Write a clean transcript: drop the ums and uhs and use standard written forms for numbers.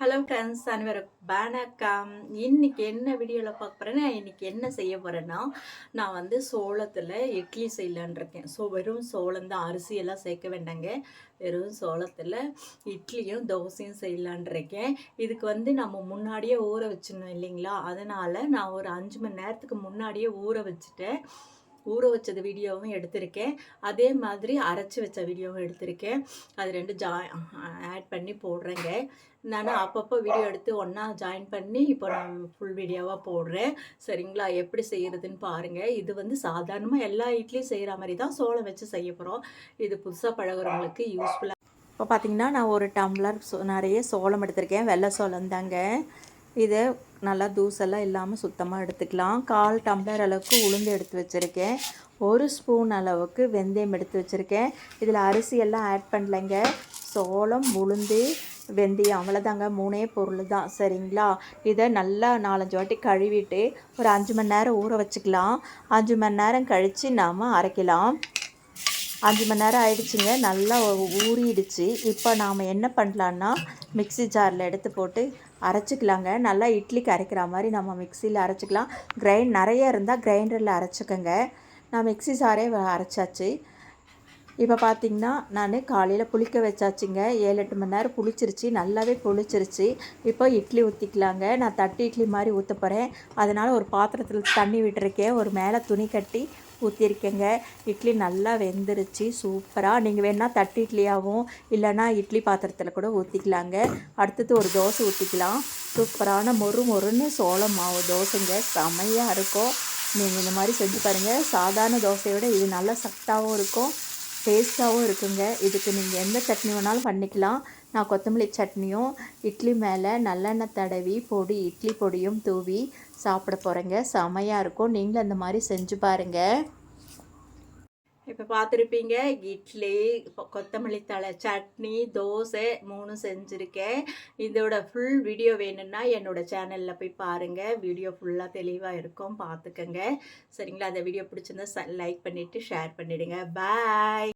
Hello friends, அனைவருக்கும் வணக்கம். இன்னைக்கு என்ன வீடியோவில் பார்க்க போகிறேன்னா, இன்னைக்கு என்ன செய்ய போகிறேன்னா, நான் வந்து சோளத்தில் இட்லி செய்யலான் இருக்கேன். வெறும் சோளம் தான், அரிசியெல்லாம் சேர்க்க வேண்டாங்க. வெறும் சோளத்தில் இட்லியும் தோசையும் செய்யலான் இருக்கேன். இதுக்கு வந்து நம்ம முன்னாடியே ஊற வச்சிடணும் இல்லைங்களா? அதனால் நான் ஒரு 5 மணி நேரத்துக்கு முன்னாடியே ஊற வச்சுட்டேன். ஊற வச்சது வீடியோவும் எடுத்திருக்கேன். அதே மாதிரி அரைச்சி வச்ச வீடியோவும் எடுத்திருக்கேன். அது 2 ஆட் பண்ணி போடுறேங்க. நான் அப்பப்போ வீடியோ எடுத்து ஒன்றா ஜாயின் பண்ணி இப்போ நான் ஃபுல் வீடியோவாக போடுறேன். சரிங்களா? எப்படி செய்கிறதுன்னு பாருங்கள். இது வந்து சாதாரணமாக எல்லா இட்லியும் செய்கிற மாதிரி தான் சோளம் வச்சு செய்ய போகிறோம். இது புதுசாக பழகுறவங்களுக்கு யூஸ்ஃபுல்லாக. இப்போ பார்த்திங்கன்னா நான் ஒரு டம்ளர் நிறைய சோளம் எடுத்திருக்கேன். வெள்ளை சோளம் தாங்க. இதை நல்லா தூசெல்லாம் இல்லாமல் சுத்தமாக எடுத்துக்கலாம். 1/4 டம்ளர் அளவுக்கு உளுந்து எடுத்து வச்சுருக்கேன். 1 ஸ்பூன் அளவுக்கு வெந்தயம் எடுத்து வச்சுருக்கேன். இதில் அரிசியெல்லாம் ஆட் பண்ணலைங்க. சோளம், உளுந்து, வெந்தயம் அவ்வளோதாங்க. 3 பொருள் தான். சரிங்களா? இதை நல்லா 4-5 வாட்டி கழுவிட்டு ஒரு 5 மணி நேரம் ஊற வச்சுக்கலாம். 5 மணி நேரம் கழித்து நாம் அரைக்கலாம். 5 மணி நேரம் ஆயிடுச்சுங்க. நல்லா ஊறிடுச்சு. இப்போ நாம் என்ன பண்ணலான்னா, மிக்ஸி ஜாரில் எடுத்து போட்டு அரைச்சிக்கலாங்க. நல்லா இட்லிக்கு அரைக்கிற மாதிரி நம்ம மிக்சியில் அரைச்சிக்கலாம். நிறைய இருந்தால் கிரைண்டரில் அரைச்சிக்கோங்க. நான் மிக்ஸி ஜாரே அரைச்சாச்சு. இப்போ பார்த்திங்கன்னா நான் காலையில் புளிக்க வச்சாச்சுங்க. 7-8 மணி நேரம் புளிச்சிருச்சு. நல்லாவே புளிச்சிருச்சு. இப்போ இட்லி ஊற்றிக்கலாங்க. நான் தட்டு இட்லி மாதிரி ஊற்ற போகிறேன். அதனால் ஒரு பாத்திரத்தில் தண்ணி விட்டுருக்கேன். ஒரு மேலே துணி கட்டி ஊற்றிருக்கேங்க. இட்லி நல்லா வெந்துருச்சு. சூப்பராக. நீங்கள் வேணால் தட்டு இட்லியாகவும் இல்லைனா இட்லி பாத்திரத்தில் கூட ஊற்றிக்கலாங்க. அடுத்தது ஒரு தோசை ஊற்றிக்கலாம். சூப்பரான மொறுன்னு சோளம் மாவு தோசைங்க. செமையாக இருக்கும். நீங்கள் இந்த மாதிரி செஞ்சு பாருங்கள். சாதாரண தோசையை விட இது நல்லா சத்தாகவும் இருக்கும், டேஸ்ட்டாகவும் இருக்குங்க. இதுக்கு நீங்கள் எந்த சட்னி வேணாலும் பண்ணிக்கலாம். நான் கொத்தமல்லி சட்னியும் இட்லி மேலே நல்லெண்ணெய் தடவி இட்லி பொடியும் தூவி சாப்பிட போகிறேங்க. செமையாக இருக்கும். நீங்களும் அந்த மாதிரி செஞ்சு பாருங்கள். இப்போ பார்த்துருப்பீங்க, இட்லி, கொத்தமல்லி தழை சட்னி, தோசை 3 செஞ்சுருக்கேன். இதோட ஃபுல் வீடியோ வேணும்னா என்னோடய சேனலில் போய் பாருங்கள். வீடியோ ஃபுல்லாக தெளிவாக இருக்கும், பார்த்துக்கங்க. சரிங்களா? அந்த வீடியோ பிடிச்சிருந்தா லைக் பண்ணிவிட்டு ஷேர் பண்ணிவிடுங்க. பாய்.